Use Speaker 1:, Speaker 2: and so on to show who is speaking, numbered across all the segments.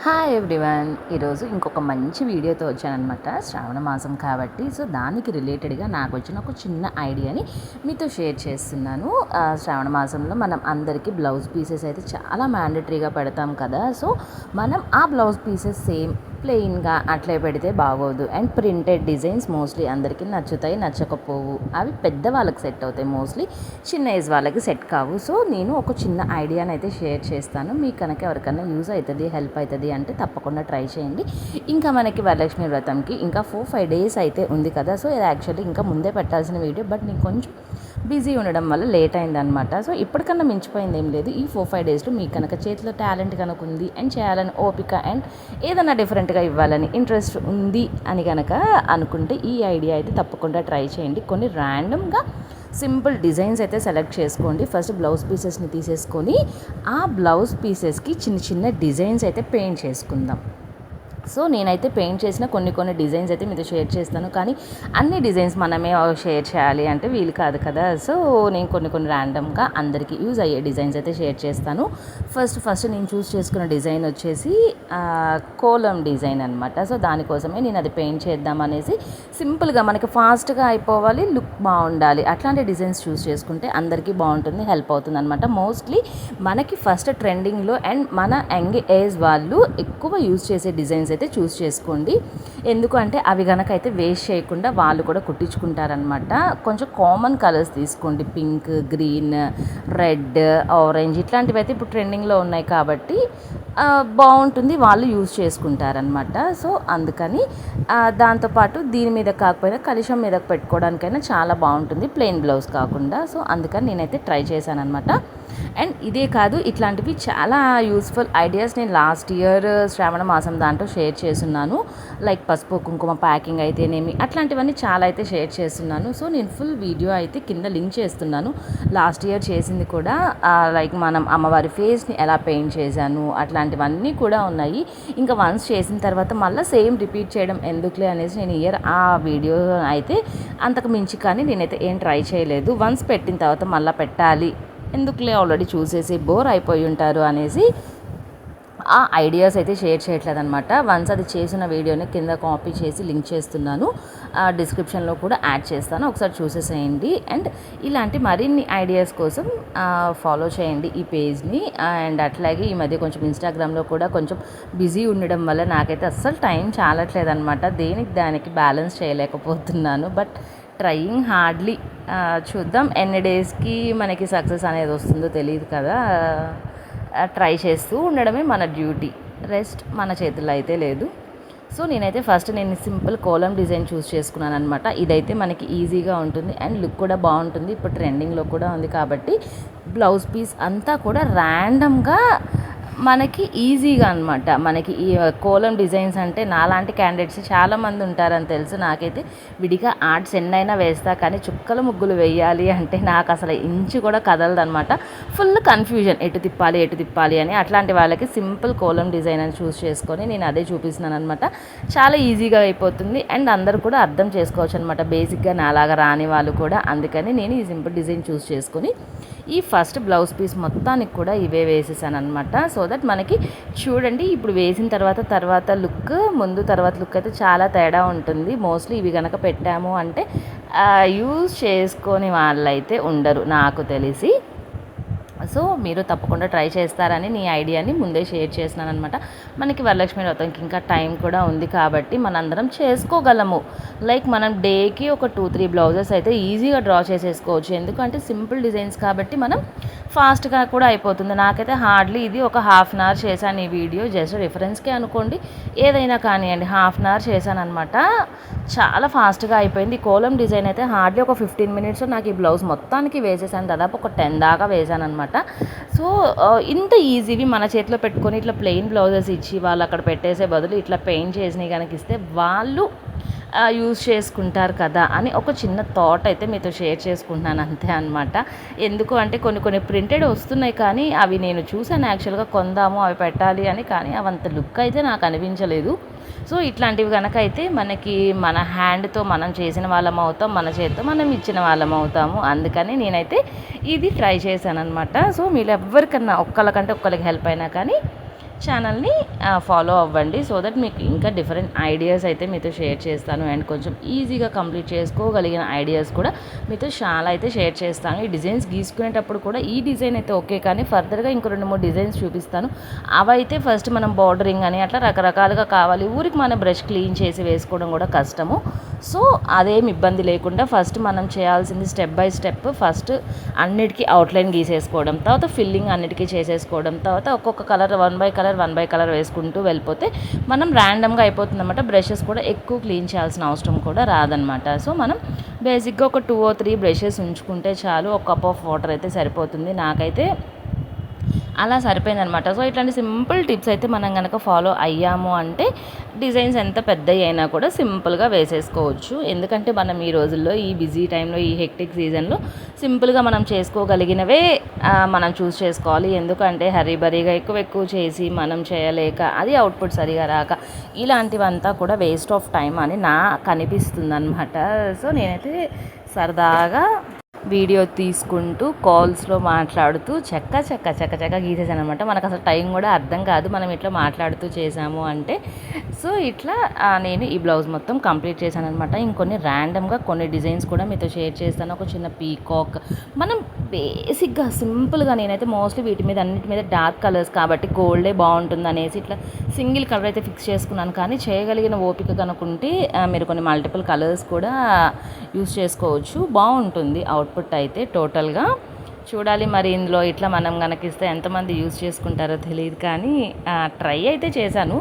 Speaker 1: Hi everyone, ఈరోజు ఇంకొక మంచి వీడియోతో వచ్చానమాట. శ్రావణ మాసం కాబట్టి దానికి రిలేటెడ్గా నాకు వచ్చిన ఒక చిన్న ఐడియాని మీతో షేర్ చేస్తున్నాను. శ్రావణ మాసంలో మనం అందరికీ బ్లౌజ్ పీసెస్ అయితే చాలా మ్యాండటరీగా పెడతాం కదా. మనం ఆ బ్లౌజ్ పీసెస్ సేమ్ ప్లెయిన్గా అట్లే పెడితే బాగోదు. అండ్ ప్రింటెడ్ డిజైన్స్ మోస్ట్లీ అందరికీ నచ్చుతాయి, నచ్చకపోవు. అవి పెద్ద వాళ్ళకి సెట్ అవుతాయి, మోస్ట్లీ చిన్న ఏజ్ వాళ్ళకి సెట్ కావు. నేను ఒక చిన్న ఐడియాని అయితే షేర్ చేస్తాను. మీకు కనుక ఎవరికైనా యూజ్ అవుతుంది, హెల్ప్ అవుతుంది అంటే తప్పకుండా ట్రై చేయండి. ఇంకా మనకి వరలక్ష్మి వ్రతంకి ఇంకా 4-5 డేస్ అయితే ఉంది కదా. ఇది యాక్చువల్లీ ఇంకా ముందే పెట్టాల్సిన వీడియో, బట్ నేను కొంచెం బిజీ ఉండడం వల్ల లేట్ అయిందనమాట. ఇప్పటికన్నా మించిపోయింది ఏం లేదు. ఈ 4-5 డేస్లో మీకు కనుక చేతిలో టాలెంట్ కనుక ఉంది అండ్ చేయాలని ఓపిక అండ్ ఏదైనా డిఫరెంట్గా ఇవ్వాలని ఇంట్రెస్ట్ ఉంది అని కనుక అనుకుంటే ఈ ఐడియా అయితే తప్పకుండా ట్రై చేయండి. కొన్ని ర్యాండమ్గా సింపుల్ డిజైన్స్ అయితే సెలెక్ట్ చేసుకోండి. ఫస్ట్ బ్లౌజ్ పీసెస్ని తీసేసుకొని ఆ బ్లౌజ్ పీసెస్కి చిన్న చిన్న డిజైన్స్ అయితే పెయింట్ చేసుకుందాం. నేనైతే పెయింట్ చేసిన కొన్ని డిజైన్స్ అయితే మీతో షేర్ చేస్తాను, కానీ అన్ని డిజైన్స్ మనమే షేర్ చేయాలి అంటే వీలు కాదు కదా. నేను కొన్ని ర్యాండమ్గా అందరికీ యూజ్ అయ్యే డిజైన్స్ అయితే షేర్ చేస్తాను. ఫస్ట్ నేను చూస్ చేసుకున్న డిజైన్ వచ్చేసి కోలం డిజైన్ అనమాట. దానికోసమే నేను అది పెయింట్ చేద్దామనేసి సింపుల్గా మనకి ఫాస్ట్గా అయిపోవాలి, లుక్ బాగుండాలి, అట్లాంటి డిజైన్స్ చూస్ చేసుకుంటే అందరికీ బాగుంటుంది, హెల్ప్ అవుతుంది అనమాట. మోస్ట్లీ మనకి ఫస్ట్ ట్రెండింగ్లో అండ్ మన యంగ్ ఏజ్ వాళ్ళు ఎక్కువ యూజ్ చేసే డిజైన్స్ అయితే చూస్ చేసుకోండి. ఎందుకంటే అవి కనుక అయితే వేస్ట్ చేయకుండా వాళ్ళు కూడా కుట్టించుకుంటారనమాట. కొంచెం కామన్ కలర్స్ తీసుకోండి. పింక్, గ్రీన్, రెడ్, ఆరెంజ్ ఇట్లాంటివి అయితే ఇప్పుడు ట్రెండింగ్లో ఉన్నాయి కాబట్టి బాగుంటుంది, వాళ్ళు యూజ్ చేసుకుంటారనమాట. అందుకని దాంతోపాటు దీని మీద కాకపోయినా కలుషం మీద పెట్టుకోవడానికైనా చాలా బాగుంటుంది, ప్లెయిన్ బ్లౌజ్ కాకుండా. అందుకని నేనైతే ట్రై చేశాను అనమాట. అండ్ ఇదే కాదు, ఇట్లాంటివి చాలా యూస్ఫుల్ ఐడియాస్ నేను లాస్ట్ ఇయర్ శ్రావణ మాసం దాంట్లో షేర్ చేస్తున్నాను. లైక్ పసుపు కుంకుమ ప్యాకింగ్ అయితేనేమి అట్లాంటివన్నీ చాలా అయితే షేర్ చేస్తున్నాను. నేను ఫుల్ వీడియో అయితే కింద లింక్ చేస్తున్నాను. లాస్ట్ ఇయర్ చేసింది కూడా లైక్ మనం అమ్మవారి ఫేస్ని ఎలా పెయింట్ చేశాను అట్లాంటివన్నీ కూడా ఉన్నాయి. ఇంకా వన్స్ చేసిన తర్వాత మళ్ళీ సేమ్ రిపీట్ చేయడం ఎందుకులే అనేసి నేను ఇయర్ ఆ వీడియో అయితే అంతకు మించి కానీ నేనైతే ఏం ట్రై చేయలేదు. వన్స్ పెట్టిన తర్వాత మళ్ళీ పెట్టాలి ఎందుకులే, ఆల్రెడీ చూసేసి బోర్ అయిపోయి ఉంటారు అనేసి ఆ ఐడియాస్ అయితే షేర్ చేయట్లేదు అనమాట. వన్స్ అది చేసిన వీడియోని కింద కాపీ చేసి లింక్ చేస్తున్నాను, డిస్క్రిప్షన్లో కూడా యాడ్ చేస్తాను, ఒకసారి చూసేసేయండి. అండ్ ఇలాంటి మరిన్ని ఐడియాస్ కోసం ఫాలో చేయండి ఈ పేజ్ని. అండ్ అట్లాగే ఈ మధ్య కొంచెం ఇన్స్టాగ్రామ్లో కూడా కొంచెం బిజీ ఉండడం వల్ల నాకైతే అస్సలు టైం చాలట్లేదు అనమాట. దానికి బ్యాలెన్స్ చేయలేకపోతున్నాను, బట్ ట్రయింగ్ హార్డ్లీ. చూద్దాం ఎన్ని డేస్కి మనకి సక్సెస్ అనేది వస్తుందో తెలియదు కదా. ట్రై చేస్తూ ఉండడమే మన డ్యూటీ, రెస్ట్ మన చేతుల్లో అయితే లేదు. నేనైతే ఫస్ట్ సింపుల్ కోలం డిజైన్ చూస్ చేసుకున్నాను అనమాట. ఇదైతే మనకి ఈజీగా ఉంటుంది అండ్ లుక్ కూడా బాగుంటుంది, ఇప్పుడు ట్రెండింగ్లో కూడా ఉంది కాబట్టి బ్లౌజ్ పీస్ అంతా కూడా ర్యాండమ్గా మనకి ఈజీగా అనమాట. మనకి ఈ కోలం డిజైన్స్ అంటే నాలాంటి క్యాండిడేట్స్ చాలామంది ఉంటారని తెలుసు. నాకైతే విడిగా ఆర్ట్స్ ఎన్నైనా వేస్తా, కానీ చుక్కల ముగ్గులు వేయాలి అంటే నాకు అసలు ఇంచు కూడా కదలదనమాట. ఫుల్ కన్ఫ్యూజన్, ఎటు తిప్పాలి అని. అట్లాంటి వాళ్ళకి సింపుల్ కోలం డిజైన్ అని చూస్ చేసుకొని నేను అదే చూపిస్తున్నాను అనమాట. చాలా ఈజీగా అయిపోతుంది అండ్ అందరూ కూడా అర్థం చేసుకోవచ్చు అనమాట, బేసిక్గా నాలాగా రాని వాళ్ళు కూడా. అందుకని నేను ఈ సింపుల్ డిజైన్ చూస్ చేసుకొని ఈ ఫస్ట్ బ్లౌజ్ పీస్ మొత్తానికి కూడా ఇవే వేసేసాను అనమాట. దట్ మనకి చూడండి ఇప్పుడు వేసిన తర్వాత లుక్, తర్వాత లుక్ అయితే చాలా తేడా ఉంటుంది. మోస్ట్లీ ఇవి కనుక పెట్టాము అంటే యూజ్ చేసుకొని వాళ్ళైతే ఉండరు నాకు తెలిసి. మీరు తప్పకుండా ట్రై చేస్తారని నీ ఐడియాని ముందే షేర్ చేస్తున్నాను అనమాట. మనకి వరలక్ష్మి వ్రతంకి ఇంకా టైం కూడా ఉంది కాబట్టి మనందరం చేసుకోగలము. లైక్ మనం డేకి ఒక 2-3 బ్లౌజెస్ అయితే ఈజీగా డ్రా చేసేసుకోవచ్చు. ఎందుకంటే సింపుల్ డిజైన్స్ కాబట్టి మనం ఫాస్ట్గా కూడా అయిపోతుంది. నాకైతే హార్డ్లీ ఇది ఒక 1/2 అవర్ చేశాను ఈ వీడియో, జస్ట్ రిఫరెన్స్కే అనుకోండి, ఏదైనా కానివ్వండి. 1/2 అవర్ చేశాను అనమాట, చాలా ఫాస్ట్గా అయిపోయింది. కోలం డిజైన్ అయితే హార్డ్లీ ఒక 15 మినిట్స్లో నాకు ఈ బ్లౌజ్ మొత్తానికి వేసేసాను, దాదాపు ఒక 10 దాకా వేసాను అనమాట. ఇంత ఈజీవి మన చేతిలో పెట్టుకొని ఇట్లా ప్లెయిన్ బ్లౌజెస్ ఇచ్చి వాళ్ళు అక్కడ పెట్టేసే బదులు ఇట్లా పెయింట్ చేసినవి కనుక ఇస్తే వాళ్ళు యూజ్ చేసుకుంటారు కదా అని ఒక చిన్న థాట్ అయితే మీతో షేర్ చేసుకుంటున్నాను అంతే అనమాట. ఎందుకు అంటే కొన్ని ప్రింటెడ్ వస్తున్నాయి, కానీ అవి నేను చూసాను యాక్చువల్గా కొందాము అవి పెట్టాలి అని, కానీ అవంత లుక్ అయితే నాకు అనిపించలేదు. ఇట్లాంటివి కనుక అయితే మనకి మన హ్యాండ్తో మనం చేసిన వాళ్ళం అవుతాం, మన చేతితో మనం ఇచ్చిన వాళ్ళం అవుతాము. అందుకని నేనైతే ఇది ట్రై చేశాను అనమాట. మీరు ఎవరికన్నా ఒక్కళ్ళకంటే ఒక్కరికి హెల్ప్ అయినా కానీ ఛానల్ని ఫాలో అవ్వండి. సో దట్ మీకు ఇంకా డిఫరెంట్ ఐడియాస్ అయితే మీతో షేర్ చేస్తాను. అండ్ కొంచెం ఈజీగా కంప్లీట్ చేసుకోగలిగిన ఐడియాస్ కూడా మీతో చాలా అయితే షేర్ చేస్తాను. ఈ డిజైన్స్ గీసుకునేటప్పుడు కూడా ఈ డిజైన్ అయితే ఓకే, కానీ ఫర్దర్గా ఇంకో 2-3 డిజైన్స్ చూపిస్తాను. అవైతే ఫస్ట్ మనం బార్డరింగ్ అని అట్లా రకరకాలుగా కావాలి. ఊరికి మనం బ్రష్ క్లీన్ చేసి వేసుకోవడం కూడా కష్టము. సో అదేం ఇబ్బంది లేకుండా ఫస్ట్ మనం చేయాల్సింది స్టెప్ బై స్టెప్. ఫస్ట్ అన్నిటికీ అవుట్లైన్ గీసేసుకోవడం, తర్వాత ఫిల్లింగ్ అన్నిటికీ చేసేసుకోవడం, తర్వాత ఒక్కొక్క కలర్ 1 బై కలర్ వేసుకుంటూ వెళ్ళిపోతే మనం ర్యాండమ్గా అయిపోతుందన్నమాట. బ్రషెస్ కూడా ఎక్కువ క్లీన్ చేయాల్సిన అవసరం కూడా రాదనమాట. సో మనం బేసిక్గా ఒక 2 or 3 బ్రషెస్ ఉంచుకుంటే చాలు. ఒక కప్ ఆఫ్ వాటర్ అయితే సరిపోతుంది. నాకైతే అలా సరిపోయిందనమాట. సో ఇట్లాంటి సింపుల్ టిప్స్ అయితే మనం కనుక ఫాలో అయ్యాము అంటే డిజైన్స్ ఎంత పెద్దవి అయినా కూడా సింపుల్గా వేసేసుకోవచ్చు. ఎందుకంటే మనం ఈ రోజుల్లో ఈ బిజీ టైంలో ఈ హెక్టిక్ సీజన్లో సింపుల్గా మనం చేసుకోగలిగినవే మనం చూస్ చేసుకోవాలి. ఎందుకంటే హరీబరీగా ఎక్కువ చేసి మనం చేయలేక అది అవుట్పుట్ సరిగా రాక ఇలాంటివంతా కూడా వేస్ట్ ఆఫ్ టైం అని నాకు అనిపిస్తుంది అనమాట. సో నేనైతే సరదాగా వీడియో తీసుకుంటూ కాల్స్లో మాట్లాడుతూ చక్క గీసేసాను అనమాట. మనకు అసలు టైం కూడా అర్థం కాదు మనం ఇట్లా మాట్లాడుతూ చేసాము అంటే. సో ఇట్లా నేను ఈ బ్లౌజ్ మొత్తం కంప్లీట్ చేశాను అనమాట. ఇంకొన్ని ర్యాండమ్గా కొన్ని డిజైన్స్ కూడా మీతో షేర్ చేస్తాను. ఒక చిన్న పీకాక్ మనం బేసిక్గా సింపుల్గా నేనైతే మోస్ట్లీ వీటి మీద అన్నిటి మీద డార్క్ కలర్స్ కాబట్టి గోల్డే బాగుంటుంది అనేసి ఇట్లా సింగిల్ కలర్ అయితే ఫిక్స్ చేసుకున్నాను. కానీ చేయగలిగిన ఓపిక కనుకుంటే మీరు కొన్ని మల్టిపుల్ కలర్స్ కూడా యూస్ చేసుకోవచ్చు. బాగుంటుంది అవుట్పుట్ అయితే టోటల్గా. చూడాలి మరి ఇందులో ఇట్లా మనం కనుకిస్తే ఎంతమంది యూస్ చేసుకుంటారో తెలియదు, కానీ ట్రై అయితే చేశాను.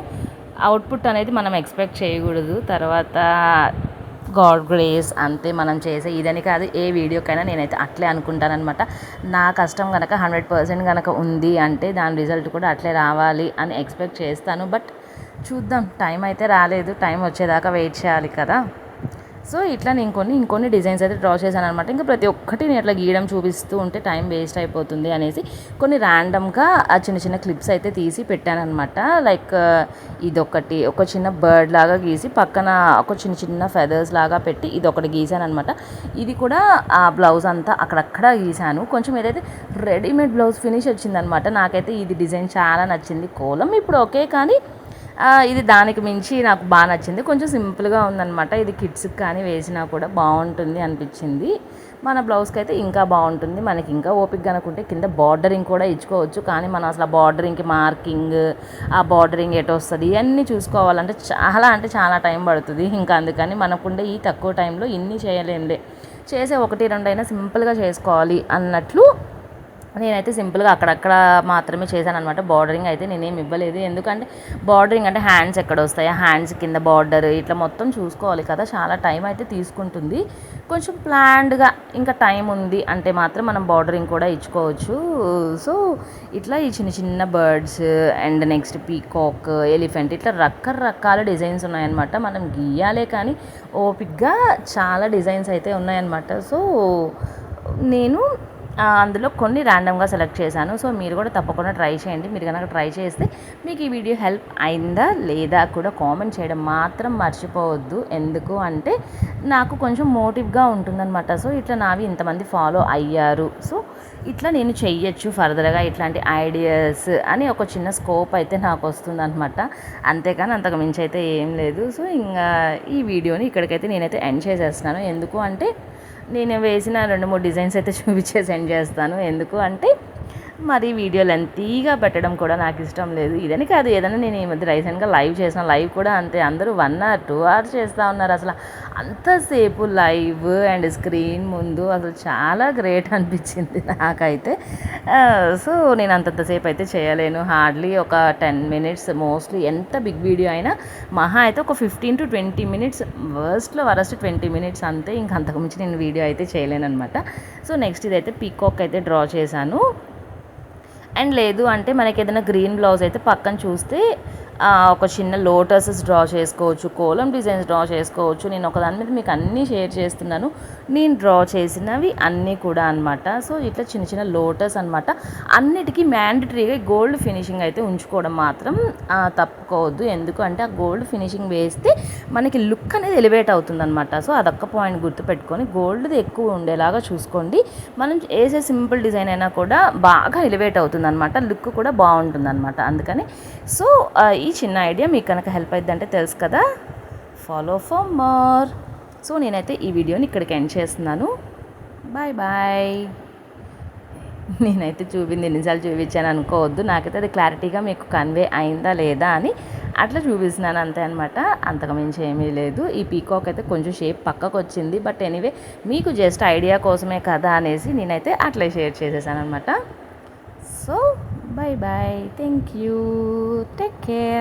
Speaker 1: అవుట్పుట్ అనేది మనం ఎక్స్పెక్ట్ చేయకూడదు. తర్వాత గాడ్ గ్రేస్ అంతే, మనం చేసే ఇదని కాదు ఏ వీడియోకైనా నేనైతే అట్లే అనుకుంటానమాట. నా కష్టం కనుక 100% కనుక ఉంది అంటే దాని రిజల్ట్ కూడా అట్లే రావాలి అని ఎక్స్పెక్ట్ చేస్తాను. బట్ చూద్దాం, టైం అయితే రాలేదు. టైం వచ్చేదాకా వెయిట్ చేయాలి కదా. సో ఇట్లా నేను ఇంకొన్ని డిజైన్స్ అయితే డ్రా చేశాను అనమాట. ఇంకా ప్రతి ఒక్కటి నేను అట్లా గీయడం చూపిస్తూ ఉంటే టైం వేస్ట్ అయిపోతుంది అనేసి కొన్ని ర్యాండమ్గా ఆ చిన్న క్లిప్స్ అయితే తీసి పెట్టాను అనమాట. లైక్ ఇదొకటి ఒక చిన్న బర్డ్ లాగా గీసి పక్కన ఒక చిన్న ఫెదర్స్ లాగా పెట్టి ఇదొకటి గీసాను అనమాట. ఇది కూడా ఆ బ్లౌజ్ అంతా అక్కడక్కడ గీసాను. కొంచెం ఏదైతే రెడీమేడ్ బ్లౌజ్ ఫినిష్ వచ్చిందనమాట. నాకైతే ఇది డిజైన్ చాలా నచ్చింది. కోలం ఇప్పుడు ఓకే, కానీ ఇది దానికి మించి నాకు బాగా నచ్చింది. కొంచెం సింపుల్గా ఉందన్నమాట. ఇది కిడ్స్కి కానీ వేసినా కూడా బాగుంటుంది అనిపించింది. మన బ్లౌజ్కి అయితే ఇంకా బాగుంటుంది. మనకి ఇంకా ఓపిక అనుకుంటే కింద బార్డరింగ్ కూడా ఇచ్చుకోవచ్చు. కానీ మనం అసలు ఆ బార్డరింగ్కి మార్కింగ్, ఆ బార్డరింగ్ ఎటు వస్తుంది ఇవన్నీ చూసుకోవాలంటే చాలా టైం పడుతుంది. ఇంకా అందుకని మనకుండే ఈ తక్కువ టైంలో ఇన్ని చేయలేంలే, చేసే 1-2 అయినా సింపుల్గా చేసుకోవాలి అన్నట్లు నేనైతే సింపుల్గా అక్కడక్కడ మాత్రమే చేశాను అనమాట. బార్డరింగ్ అయితే నేనేం ఇవ్వలేదు. ఎందుకంటే బార్డరింగ్ అంటే హ్యాండ్స్ ఎక్కడ వస్తాయో, హ్యాండ్స్ కింద బార్డర్ ఇట్లా మొత్తం చూసుకోవాలి కదా, చాలా టైం అయితే తీసుకుంటుంది. కొంచెం ప్లాన్డ్గా ఇంకా టైం ఉంది అంటే మాత్రం మనం బార్డరింగ్ కూడా ఇచ్చుకోవచ్చు. సో ఇట్లా ఈ చిన్న birds and next peacock, elephant ఇట్లా రకరకాల డిజైన్స్ ఉన్నాయన్నమాట. మనం గీయాలే కానీ ఓపిక్గా చాలా డిజైన్స్ అయితే ఉన్నాయన్నమాట. సో నేను అందులో కొన్ని ర్యాండమ్గా సెలెక్ట్ చేశాను. సో మీరు కూడా తప్పకుండా ట్రై చేయండి. మీరు కనుక ట్రై చేస్తే మీకు ఈ వీడియో హెల్ప్ అయిందా లేదా కూడా కామెంట్ చేయడం మాత్రం మర్చిపోవద్దు. ఎందుకు అంటే నాకు కొంచెం మోటివ్గా ఉంటుందన్నమాట. సో ఇట్లా నావి ఇంతమంది ఫాలో అయ్యారు, సో ఇట్లా నేను చెయ్యొచ్చు ఫర్దర్గా ఇట్లాంటి ఐడియాస్ అని ఒక చిన్న స్కోప్ అయితే నాకు వస్తుందన్నమాట. అంతేకాని అంతకు మించి అయితే ఏం లేదు. సో ఇంకా ఈ వీడియోని ఇక్కడికైతే నేనైతే ఎండ్ చేసేస్తున్నాను. ఎందుకు అంటే నేను వేసిన 2-3 డిజైన్స్ అయితే చూపించే సెండ్ చేస్తాను. ఎందుకు అంటే మరి వీడియో లెంతీగా పెట్టడం కూడా నాకు ఇష్టం లేదు. ఇదని కాదు, ఏదైనా నేను ఈ మధ్య రీసెంట్గా లైవ్ చేసిన లైవ్ కూడా అంతే, అందరూ 1 or 2 hours చేస్తూ ఉన్నారు. అసలు అంతసేపు లైవ్ అండ్ స్క్రీన్ ముందు అసలు చాలా గ్రేట్ అనిపించింది నాకైతే. సో నేను అంతంతసేపు అయితే చేయలేను. హార్డ్లీ ఒక 10 minutes, మోస్ట్లీ ఎంత బిగ్ వీడియో అయినా మహా అయితే ఒక 15 to 20 minutes, వరస్ట్ 20 minutes అంతే. ఇంక అంతకుమించి నేను వీడియో అయితే చేయలేను అనమాట. సో నెక్స్ట్ ఇదైతే పీకాక్ అయితే డ్రా చేశాను. అండ్ లేదు అంటే మనకి ఏదైనా గ్రీన్ బ్లౌజ్ అయితే పక్కన చూస్తే ఒక చిన్న లోటసెస్ డ్రా చేసుకోవచ్చు, కోలం డిజైన్స్ డ్రా చేసుకోవచ్చు. నేను ఒకదాని మీద మీకు అన్నీ షేర్ చేస్తున్నాను, నేను డ్రా చేసినవి అన్నీ కూడా అనమాట. సో ఇట్లా చిన్న చిన్న లోటస్ అనమాట. అన్నిటికీ మ్యాండటరీగా గోల్డ్ ఫినిషింగ్ అయితే ఉంచుకోవడం మాత్రం తప్పుకోవద్దు. ఎందుకంటే ఆ గోల్డ్ ఫినిషింగ్ వేస్తే మనకి లుక్ అనేది ఎలివేట్ అవుతుంది అనమాట. సో అదొక్క పాయింట్ గుర్తుపెట్టుకొని గోల్డ్ది ఎక్కువ ఉండేలాగా చూసుకోండి. మనం వేసే సింపుల్ డిజైన్ అయినా కూడా బాగా ఎలివేట్ అవుతుంది అనమాట, లుక్ కూడా బాగుంటుంది అనమాట. అందుకని సో ఈ చిన్న ఐడియా మీకు కనుక హెల్ప్ అవుతుందంటే తెలుసు కదా, ఫాలో ఫర్ మోర్. సో నేనైతే ఈ వీడియోని ఇక్కడికి ఎండ్ చేస్తున్నాను. Bye bye. నేనైతే చూపింది ఎన్నిసార్లు చూపించాను అనుకోవద్దు, నాకైతే అది క్లారిటీగా మీకు కన్వే అయిందా లేదా అని అట్లా చూపిస్తున్నాను అంతే అనమాట. అంతకు మించి ఏమీ లేదు. ఈ పీకాక్ అయితే కొంచెం షేప్ పక్కకు వచ్చింది, బట్ ఎనీవే మీకు జస్ట్ ఐడియా కోసమే కదా అనేసి నేనైతే అట్లా షేర్ చేసేసాను అనమాట. So bye bye, thank you, take care.